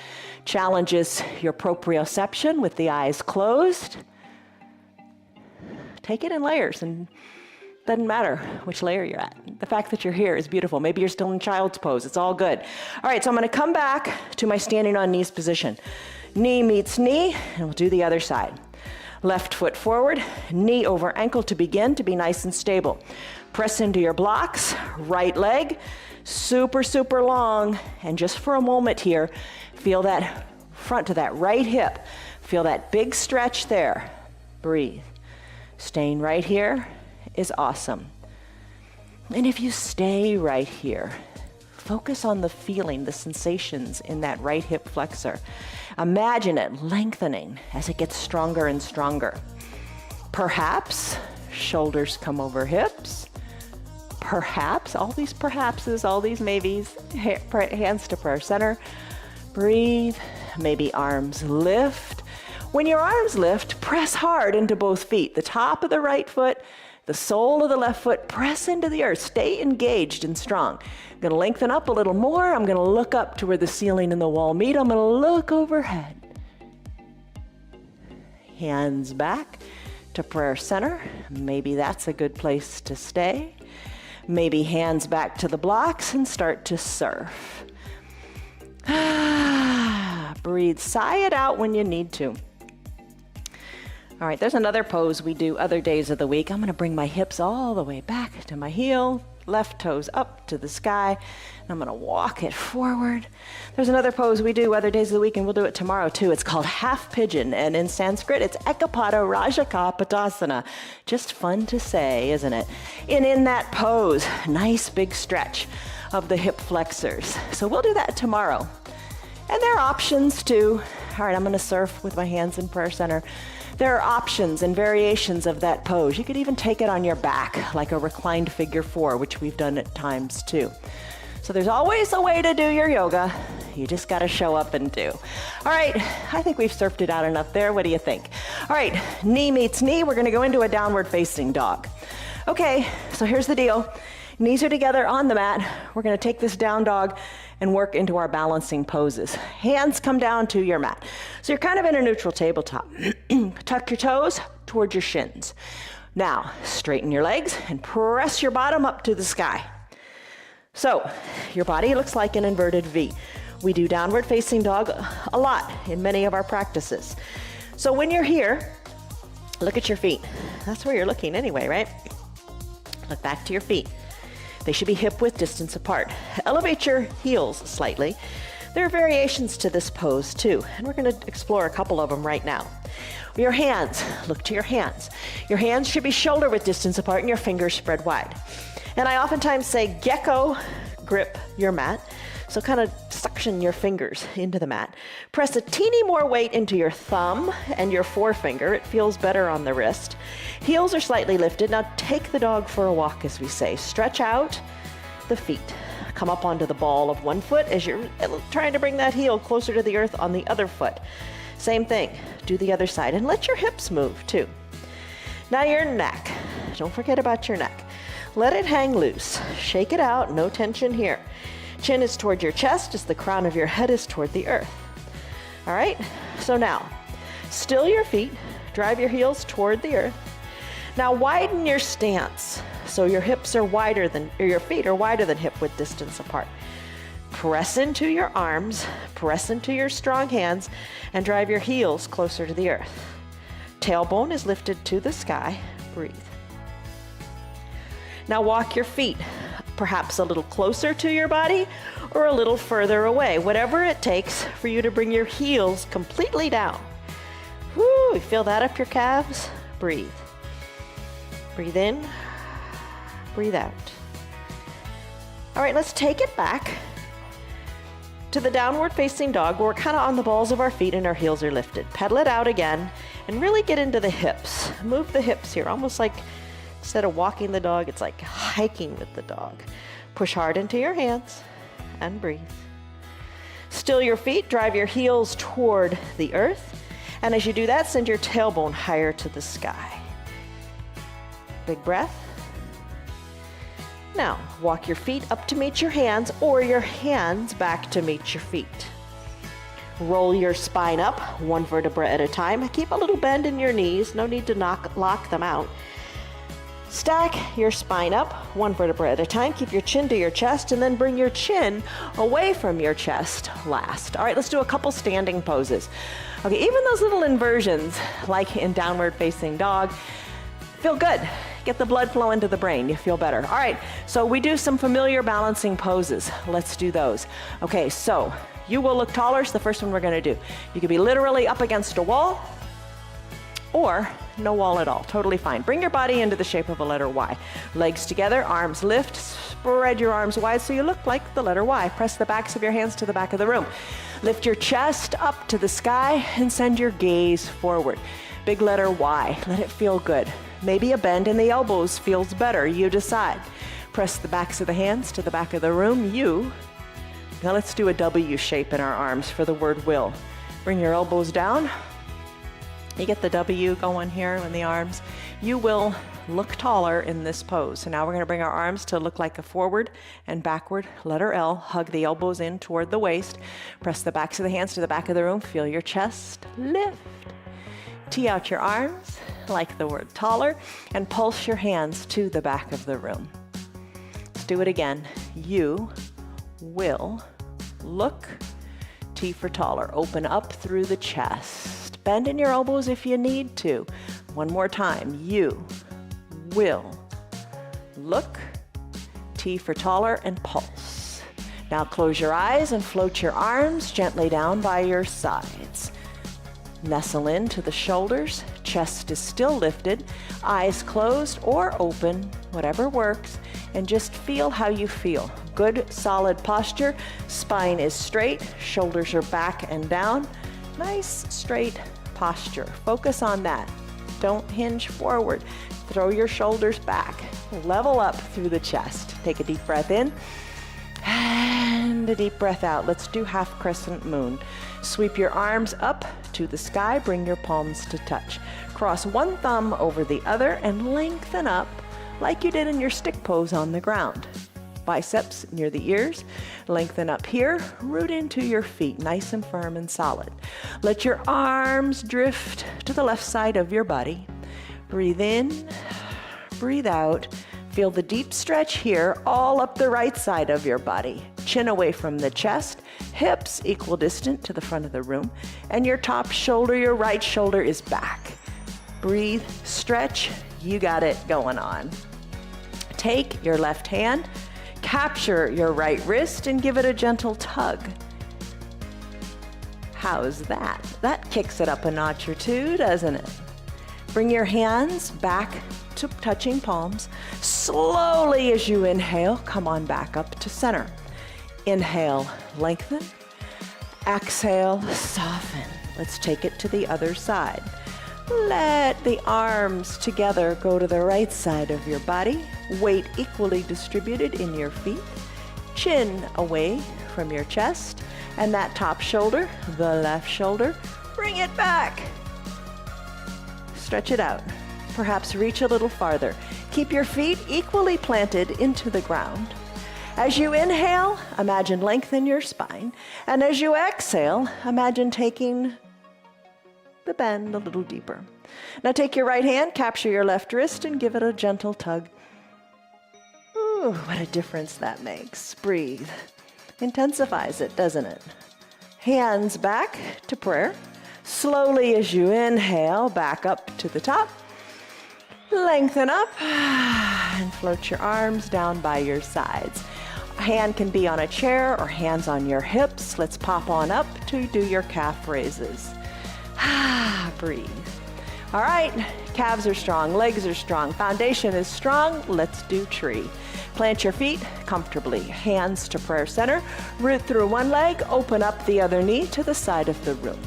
challenges your proprioception with the eyes closed. Take it in layers, and doesn't matter which layer you're at. The fact that you're here is beautiful. Maybe you're still in child's pose. It's all good. All right, so I'm going to come back to my standing on knees position. Knee meets knee, and we'll do the other side. Left foot forward, knee over ankle to begin, to be nice and stable. Press into your blocks, right leg, super, super long. And just for a moment here, feel that front to that right hip. Feel that big stretch there. Breathe. Staying right here is awesome. And if you stay right here, focus on the feeling, the sensations in that right hip flexor. Imagine it lengthening as it gets stronger and stronger. Perhaps shoulders come over hips. Perhaps, all these perhapses, all these maybes, hands to prayer center. Breathe, maybe arms lift. When your arms lift, press hard into both feet. The top of the right foot, the sole of the left foot, press into the earth. Stay engaged and strong. I'm going to lengthen up a little more. I'm going to look up to where the ceiling and the wall meet. I'm going to look overhead. Hands back to prayer center. Maybe that's a good place to stay. Maybe hands back to the blocks and start to surf. Breathe, sigh it out when you need to. All right, there's another pose we do other days of the week. I'm going to bring my hips all the way back to my heel, left toes up to the sky, and I'm going to walk it forward. There's another pose we do other days of the week, and we'll do it tomorrow too. It's called half pigeon, and in Sanskrit, it's Ekapada Rajaka Padasana. Just fun to say, isn't it? And in that pose, nice big stretch of the hip flexors. So we'll do that tomorrow. And there are options too. All right, I'm going to surf with my hands in prayer center. There are options and variations of that pose. You could even take it on your back, like a reclined figure four, which we've done at times too. So there's always a way to do your yoga. You just got to show up and do. All right, I think we've surfed it out enough there. What do you think? All right, knee meets knee. We're going to go into a downward facing dog. Okay, so here's the deal. Knees are together on the mat. We're going to take this down dog and work into our balancing poses. Hands come down to your mat. So you're kind of in a neutral tabletop. Tuck your toes towards your shins. Now, straighten your legs and press your bottom up to the sky. So, your body looks like an inverted V. We do downward facing dog a lot in many of our practices. So when you're here, look at your feet. That's where you're looking anyway, right? Look back to your feet. They should be hip-width distance apart. Elevate your heels slightly. There are variations to this pose too, and we're going to explore a couple of them right now. Your hands, look to your hands. Your hands should be shoulder-width distance apart and your fingers spread wide. And I oftentimes say gecko grip your mat, so kind of suction your fingers into the mat. Press a teeny more weight into your thumb and your forefinger. It feels better on the wrist. Heels are slightly lifted. Now take the dog for a walk, as we say. Stretch out the feet. Come up onto the ball of one foot as you're trying to bring that heel closer to the earth on the other foot. Same thing. Do the other side and let your hips move too. Now your neck. Don't forget about your neck. Let it hang loose. Shake it out. No tension here. Chin is toward your chest as the crown of your head is toward the earth. All right? So now, still your feet. Drive your heels toward the earth. Now widen your stance so your hips are wider than, or your feet are wider than hip width distance apart. Press into your arms, press into your strong hands, and drive your heels closer to the earth. Tailbone is lifted to the sky. Breathe. Now walk your feet perhaps a little closer to your body or a little further away, whatever it takes for you to bring your heels completely down. Woo, feel that up your calves? Breathe. Breathe in, breathe out. All right, let's take it back to the downward facing dog where we're kind of on the balls of our feet and our heels are lifted. Pedal it out again and really get into the hips. Move the hips here, almost like instead of walking the dog, it's like hiking with the dog. Push hard into your hands and breathe. Still your feet, drive your heels toward the earth. And as you do that, send your tailbone higher to the sky. Big breath. Now, walk your feet up to meet your hands or your hands back to meet your feet. Roll your spine up, one vertebra at a time. Keep a little bend in your knees. No need to lock them out. Stack your spine up, one vertebra at a time. Keep your chin to your chest and then bring your chin away from your chest last. All right, let's do a couple standing poses. Okay, even those little inversions, like in downward facing dog, feel good. Get the blood flow into the brain, you feel better. All right, so we do some familiar balancing poses. Let's do those. Okay, so you will look taller is the first one we're gonna do. You could be literally up against a wall or no wall at all, totally fine. Bring your body into the shape of a letter Y. Legs together, arms lift, spread your arms wide so you look like the letter Y. Press the backs of your hands to the back of the room. Lift your chest up to the sky and send your gaze forward. Big letter Y, let it feel good. Maybe a bend in the elbows feels better, you decide. Press the backs of the hands to the back of the room, Now let's do a W shape in our arms for the word will. Bring your elbows down. You get the W going here in the arms. You will look taller in this pose. So now we're gonna bring our arms to look like a forward and backward letter L. Hug the elbows in toward the waist. Press the backs of the hands to the back of the room. Feel your chest lift. Tee out your arms like the word taller and pulse your hands to the back of the room. Let's do it again. You will look, T for taller. Open up through the chest. Bend in your elbows if you need to. One more time. You will look, T for taller, and pulse. Now close your eyes and float your arms gently down by your sides. Nestle into the shoulders, chest is still lifted, eyes closed or open, whatever works, and just feel how you feel. Good, solid posture, spine is straight, shoulders are back and down. Nice, straight posture. Focus on that. Don't hinge forward. Throw your shoulders back. Level up through the chest. Take a deep breath in and a deep breath out. Let's do half crescent moon. Sweep your arms up to the sky. Bring your palms to touch. Cross one thumb over the other and lengthen up like you did in your stick pose on the ground. Biceps near the ears. Lengthen up here. Root into your feet, nice and firm and solid. Let your arms drift to the left side of your body. Breathe in, breathe out. Feel the deep stretch here, all up the right side of your body. Chin away from the chest, hips equal distant to the front of the room, and your top shoulder, your right shoulder is back. Breathe, stretch, you got it going on. Take your left hand, capture your right wrist, and give it a gentle tug. How's that? That kicks it up a notch or two, doesn't it? Bring your hands back to touching palms. Slowly as you inhale, come on back up to center. Inhale, lengthen. Exhale, soften. Let's take it to the other side. Let the arms together go to the right side of your body. Weight equally distributed in your feet. Chin away from your chest. And that top shoulder, the left shoulder, bring it back. Stretch it out. Perhaps reach a little farther. Keep your feet equally planted into the ground. As you inhale, imagine lengthen your spine. And as you exhale, imagine taking the bend a little deeper. Now take your right hand, capture your left wrist, and give it a gentle tug. Ooh, what a difference that makes. Breathe. Intensifies it, doesn't it? Hands back to prayer. Slowly as you inhale, back up to the top. Lengthen up and Float your arms down by your sides. A hand can be on a chair or hands on your hips. Let's pop on up to do your calf raises. Breathe. All right, calves are strong, legs are strong, foundation is strong. Let's do tree. Plant your feet comfortably, hands to prayer center. Root through one leg, open up the other knee to the side of the room.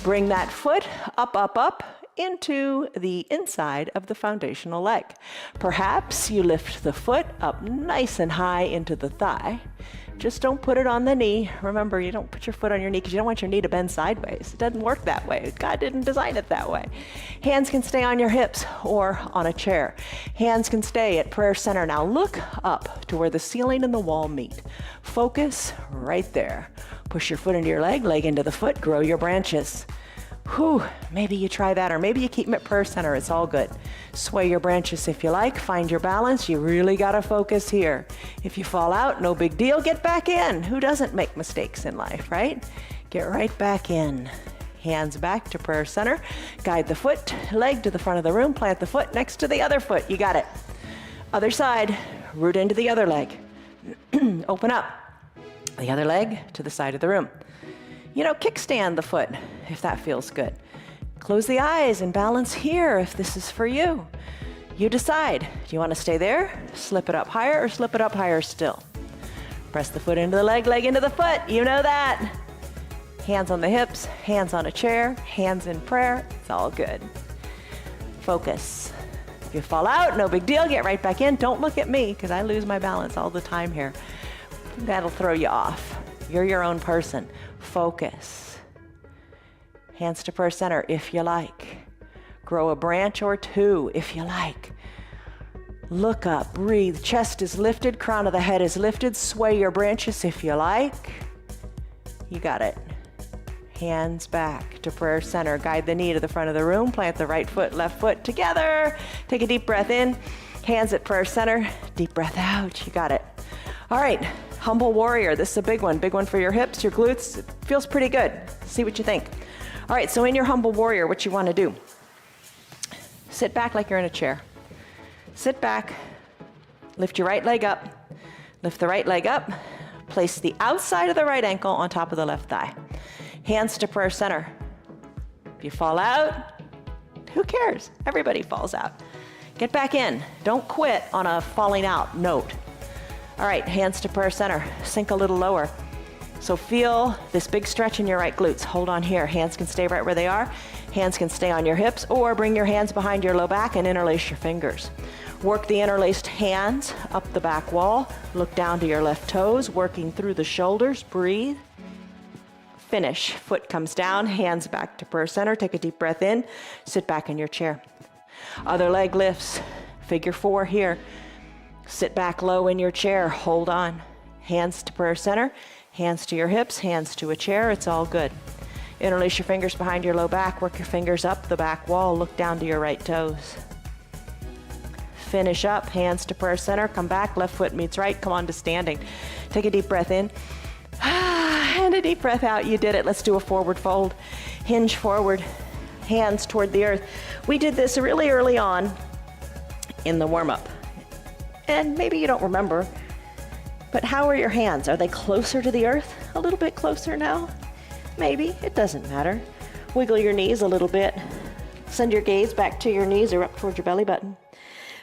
Bring that foot up, up, up into the inside of the foundational leg. Perhaps you lift the foot up nice and high into the thigh. Just don't put it on the knee. Remember, you don't put your foot on your knee because you don't want your knee to bend sideways. It doesn't work that way. God didn't design it that way. Hands can stay on your hips or on a chair. Hands can stay at prayer center. Now look up to where the ceiling and the wall meet. Focus right there. Push your foot into your leg, leg into the foot, grow your branches. Whew, maybe you try that, or maybe you keep them at prayer center. It's all good. Sway your branches if you like. Find your balance. You really got to focus here. If you fall out, no big deal. Get back in. Who doesn't make mistakes in life, right? Get right back in. Hands back to prayer center. Guide the foot, leg to the front of the room. Plant the foot next to the other foot. You got it. Other side. Root into the other leg. Open up. The other leg to the side of the room. You know, kickstand the foot if that feels good. Close the eyes and balance here if this is for you. You decide. Do you want to stay there, slip it up higher, or slip it up higher still? Press the foot into the leg, leg into the foot. You know that. Hands on the hips, hands on a chair, hands in prayer. It's all good. Focus. If you fall out, no big deal. Get right back in. Don't look at me because I lose my balance all the time here. That'll throw you off. You're your own person. Focus. Hands to prayer center if you like. Grow a branch or two if you like. Look up, breathe. Chest is lifted, crown of the head is lifted. Sway your branches if you like. You got it. Hands back to prayer center. Guide the knee to the front of the room. Plant the right foot, left foot together. Take a deep breath in. Hands at prayer center. Deep breath out. You got it. All right. Humble warrior. This is a big one for your hips, your glutes. It feels pretty good. See what you think. All right, so in your humble warrior, what you want to do, sit back like you're in a chair. Sit back, lift your right leg up, lift the right leg up, place the outside of the right ankle on top of the left thigh. Hands to prayer center. If you fall out, who cares? Everybody falls out. Get back in. Don't quit on a falling out note. All right, hands to prayer center. Sink a little lower. So feel this big stretch in your right glutes. Hold on here. Hands can stay right where they are. Hands can stay on your hips, or bring your hands behind your low back and interlace your fingers. Work the interlaced hands up the back wall. Look down to your left toes, working through the shoulders. Breathe. Finish. Foot comes down, hands back to prayer center. Take a deep breath in. Sit back in your chair. Other leg lifts. Figure 4 here. Sit back low in your chair. Hold on. Hands to prayer center. Hands to your hips. Hands to a chair. It's all good. Interlace your fingers behind your low back. Work your fingers up the back wall. Look down to your right toes. Finish up. Hands to prayer center. Come back. Left foot meets right. Come on to standing. Take a deep breath in. And a deep breath out. You did it. Let's do a forward fold. Hinge forward. Hands toward the earth. We did this really early on in the warm-up. And maybe you don't remember, but how are your hands? Are they closer to the earth? A little bit closer now? Maybe. It doesn't matter. Wiggle your knees a little bit. Send your gaze back to your knees or up towards your belly button.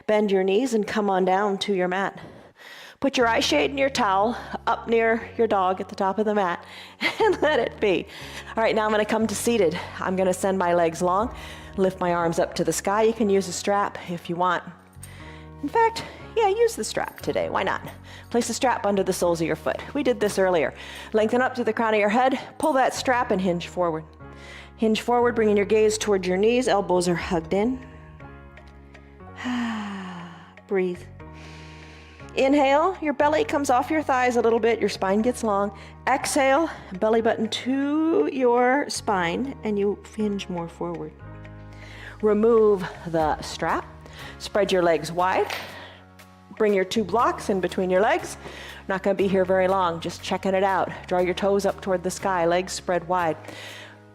Bend your knees and come on down to your mat. Put your eye shade and your towel up near your dog at the top of the mat and let it be. All right, now I'm going to come to seated. I'm going to send my legs long, lift my arms up to the sky. You can use a strap if you want. In fact, yeah, use the strap today. Why not? Place the strap under the soles of your foot. We did this earlier. Lengthen up to the crown of your head. Pull that strap and hinge forward. Hinge forward, bringing your gaze towards your knees. Elbows are hugged in. Breathe. Inhale, your belly comes off your thighs a little bit. Your spine gets long. Exhale, belly button to your spine, and you hinge more forward. Remove the strap. Spread your legs wide. Bring your 2 blocks in between your legs. Not going to be here very long, just checking it out. Draw your toes up toward the sky, legs spread wide.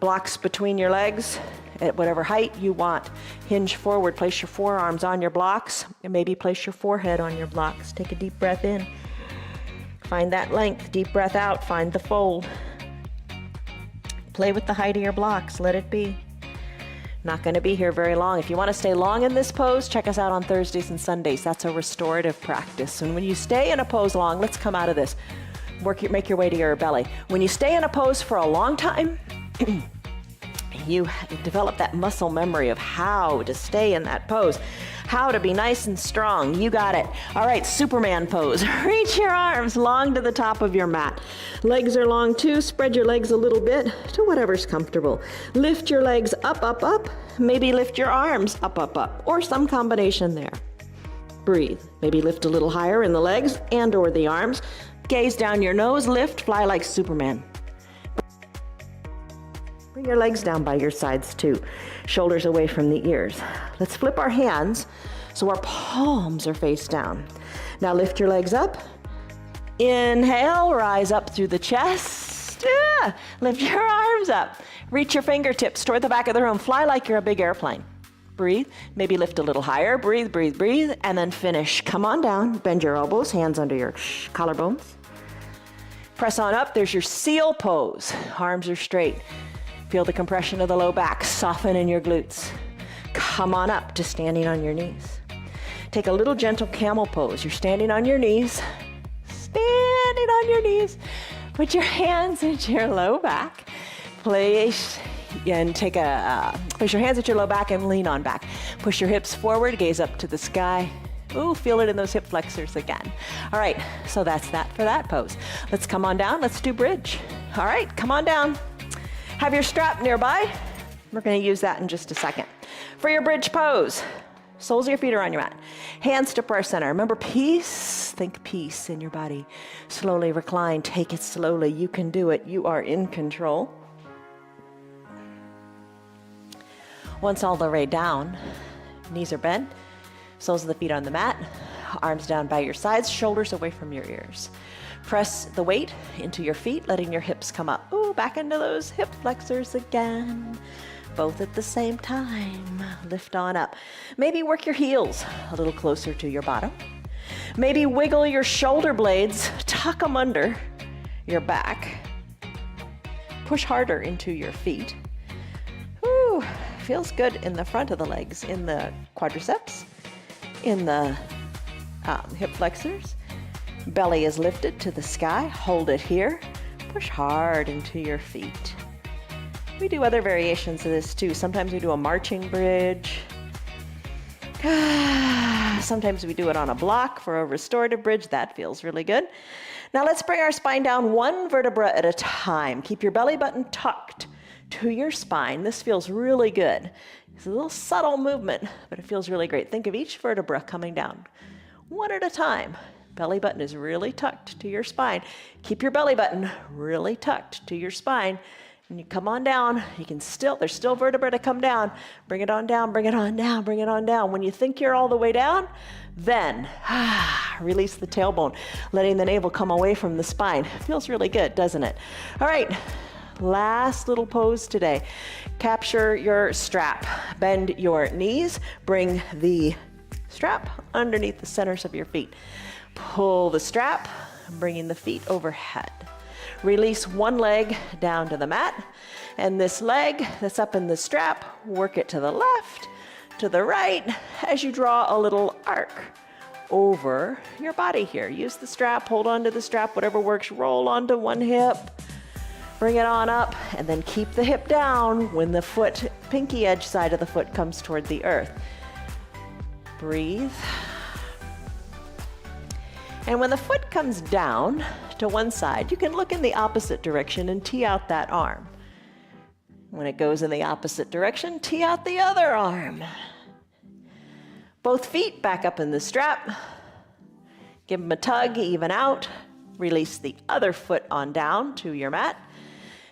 Blocks between your legs at whatever height you want. Hinge forward, place your forearms on your blocks, and maybe place your forehead on your blocks. Take a deep breath in. Find that length. Deep breath out. Find the fold. Play with the height of your blocks. Let it be. Not going to be here very long. If you want to stay long in this pose, check us out on Thursdays and Sundays. That's a restorative practice. And when you stay in a pose long, let's come out of this. Make your way to your belly. When you stay in a pose for a long time, you develop that muscle memory of how to stay in that pose, how to be nice and strong. You got it. All right, Superman pose. Reach your arms long to the top of your mat. Legs are long too. Spread your legs a little bit to whatever's comfortable. Lift your legs up, up, up. Maybe lift your arms up, up, up, or some combination there. Breathe. Maybe lift a little higher in the legs and or the arms. Gaze down your nose, lift, fly like Superman. Bring your legs down by your sides too. Shoulders away from the ears. Let's flip our hands so our palms are face down. Now lift your legs up. Inhale, rise up through the chest. Lift your arms up. Reach your fingertips toward the back of the room. Fly like you're a big airplane. Breathe. Maybe lift a little higher. Breathe, breathe, breathe. And then finish. Come on down. Bend your elbows, hands under your collarbones. Press on up. There's your seal pose. Arms are straight. Feel the compression of the low back. Soften in your glutes. Come on up to standing on your knees. Take a little gentle camel pose. You're standing on your knees. Standing on your knees. Put your hands into your low back. Place and take place your hands at your low back and lean on back. Push your hips forward. Gaze up to the sky. Ooh, feel it in those hip flexors again. All right, so that's that for that pose. Let's come on down. Let's do bridge. All right, come on down. Have your strap nearby. We're going to use that in just a second. For your bridge pose, soles of your feet are on your mat. Hands to prayer center. Remember peace. Think peace in your body. Slowly recline. Take it slowly. You can do it. You are in control. Once all the way down, knees are bent. Soles of the feet on the mat. Arms down by your sides. Shoulders away from your ears. Press the weight into your feet, letting your hips come up. Ooh, back into those hip flexors again. Both at the same time. Lift on up. Maybe work your heels a little closer to your bottom. Maybe wiggle your shoulder blades, tuck them under your back. Push harder into your feet. Ooh, feels good in the front of the legs, in the quadriceps, in the hip flexors. Belly is lifted to the sky. Hold it here. Push hard into your feet. We do other variations of this too. Sometimes we do a marching bridge. Sometimes we do it on a block for a restorative bridge. That feels really good. Now let's bring our spine down one vertebra at a time. Keep your belly button tucked to your spine. This feels really good. It's a little subtle movement, but it feels really great. Think of each vertebra coming down one at a time. Belly button is really tucked to your spine. Keep your belly button really tucked to your spine. And you come on down. There's still vertebra to come down. Bring it on down, bring it on down, bring it on down. When you think you're all the way down, then release the tailbone, letting the navel come away from the spine. Feels really good, doesn't it? All right, last little pose today. Capture your strap. Bend your knees. Bring the strap underneath the centers of your feet. Pull the strap, bringing the feet overhead. Release one leg down to the mat, and this leg that's up in the strap, work it to the left, to the right, as you draw a little arc over your body here. Use the strap, hold on to the strap, whatever works. Roll onto one hip, bring it on up, and then keep the hip down when the foot, pinky edge side of the foot comes toward the earth. Breathe. And when the foot comes down to one side, you can look in the opposite direction and tee out that arm. When it goes in the opposite direction, tee out the other arm. Both feet back up in the strap. Give them a tug, even out. Release the other foot on down to your mat.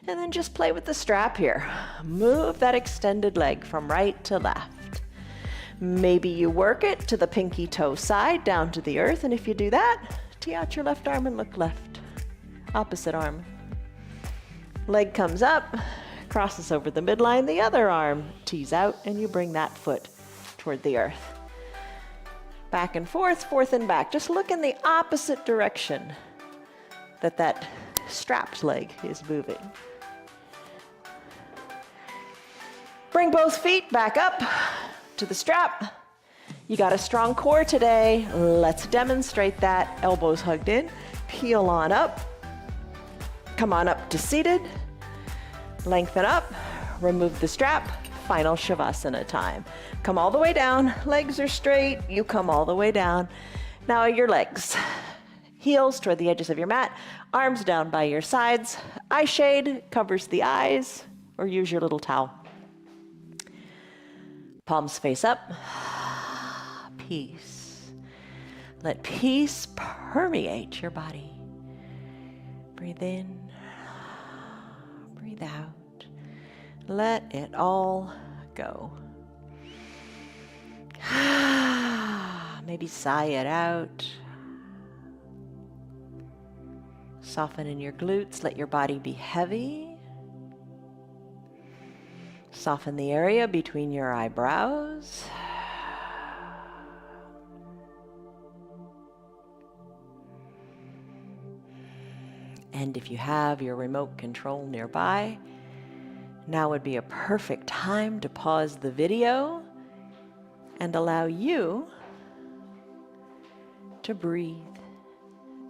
And then just play with the strap here. Move that extended leg from right to left. Maybe you work it to the pinky toe side, down to the earth, and if you do that, tee out your left arm and look left. Opposite arm. Leg comes up, crosses over the midline, the other arm tees out, and you bring that foot toward the earth. Back and forth and back. Just look in the opposite direction that strapped leg is moving. Bring both feet back up to the strap. You got a strong core today. Let's demonstrate that. Elbows hugged in. Peel on up. Come on up to seated. Lengthen up. Remove the strap. Final Shavasana time. Come all the way down. Legs are straight. You come all the way down. Now your legs. Heels toward the edges of your mat. Arms down by your sides. Eye shade covers the eyes, or use your little towel. Palms face up. Peace. Let peace permeate your body. Breathe in. Breathe out. Let it all go. Maybe sigh it out. Soften in your glutes. Let your body be heavy. Soften the area between your eyebrows. And if you have your remote control nearby, now would be a perfect time to pause the video and allow you to breathe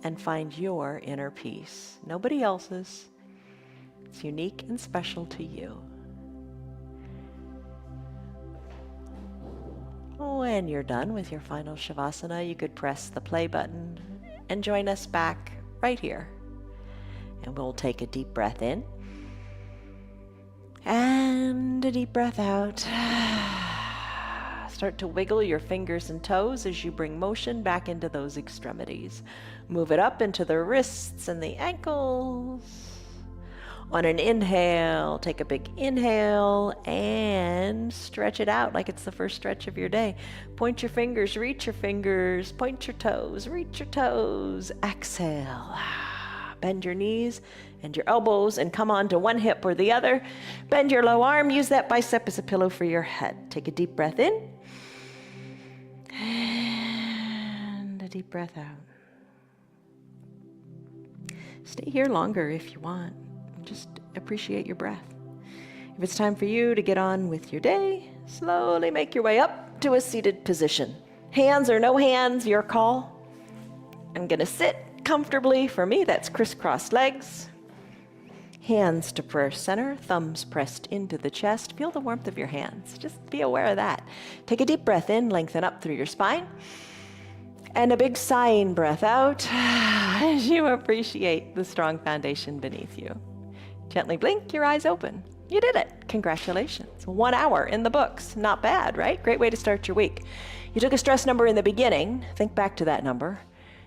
and find your inner peace. Nobody else's. It's unique and special to you. When you're done with your final Shavasana, you could press the play button and join us back right here. And we'll take a deep breath in and a deep breath out. Start to wiggle your fingers and toes as you bring motion back into those extremities. Move it up into the wrists and the ankles. On an inhale, take a big inhale and stretch it out like it's the first stretch of your day. Point your fingers, reach your fingers, point your toes, reach your toes. Exhale. Bend your knees and your elbows and come on to one hip or the other. Bend your low arm. Use that bicep as a pillow for your head. Take a deep breath in and a deep breath out. Stay here longer if you want. Just appreciate your breath. If it's time for you to get on with your day, slowly make your way up to a seated position. Hands or no hands, your call. I'm going to sit comfortably. For me, that's crisscrossed legs. Hands to prayer center, thumbs pressed into the chest. Feel the warmth of your hands. Just be aware of that. Take a deep breath in, lengthen up through your spine. And a big sighing breath out as you appreciate the strong foundation beneath you. Gently blink, your eyes open. You did it. Congratulations. 1 hour in the books. Not bad, right? Great way to start your week. You took a stress number in the beginning. Think back to that number.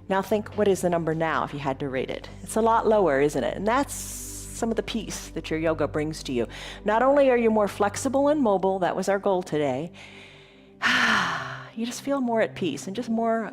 Now think, what is the number now if you had to rate it? It's a lot lower, isn't it? And that's some of the peace that your yoga brings to you. Not only are you more flexible and mobile, that was our goal today, you just feel more at peace and just more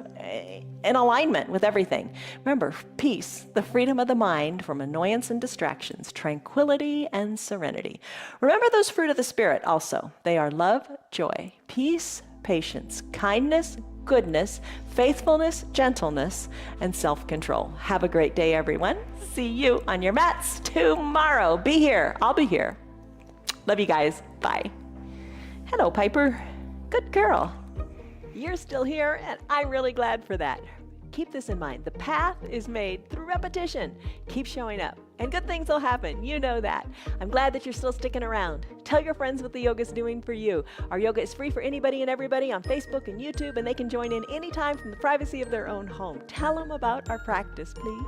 in alignment with everything. Remember, peace, the freedom of the mind from annoyance and distractions, tranquility and serenity. Remember those fruit of the Spirit also. They are love, joy, peace, patience, kindness, goodness, faithfulness, gentleness, and self-control. Have a great day, everyone. See you on your mats tomorrow. Be here. I'll be here. Love you guys. Bye. Hello, Piper. Good girl. You're still here, and I'm really glad for that. Keep this in mind. The path is made through repetition. Keep showing up, and good things will happen. You know that. I'm glad that you're still sticking around. Tell your friends what the yoga's doing for you. Our yoga is free for anybody and everybody on Facebook and YouTube, and they can join in anytime from the privacy of their own home. Tell them about our practice, please.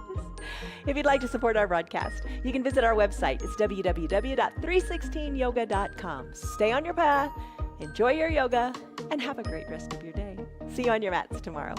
If you'd like to support our broadcast, you can visit our website. It's www.316yoga.com. Stay on your path, enjoy your yoga, and have a great rest of your day. See you on your mats tomorrow.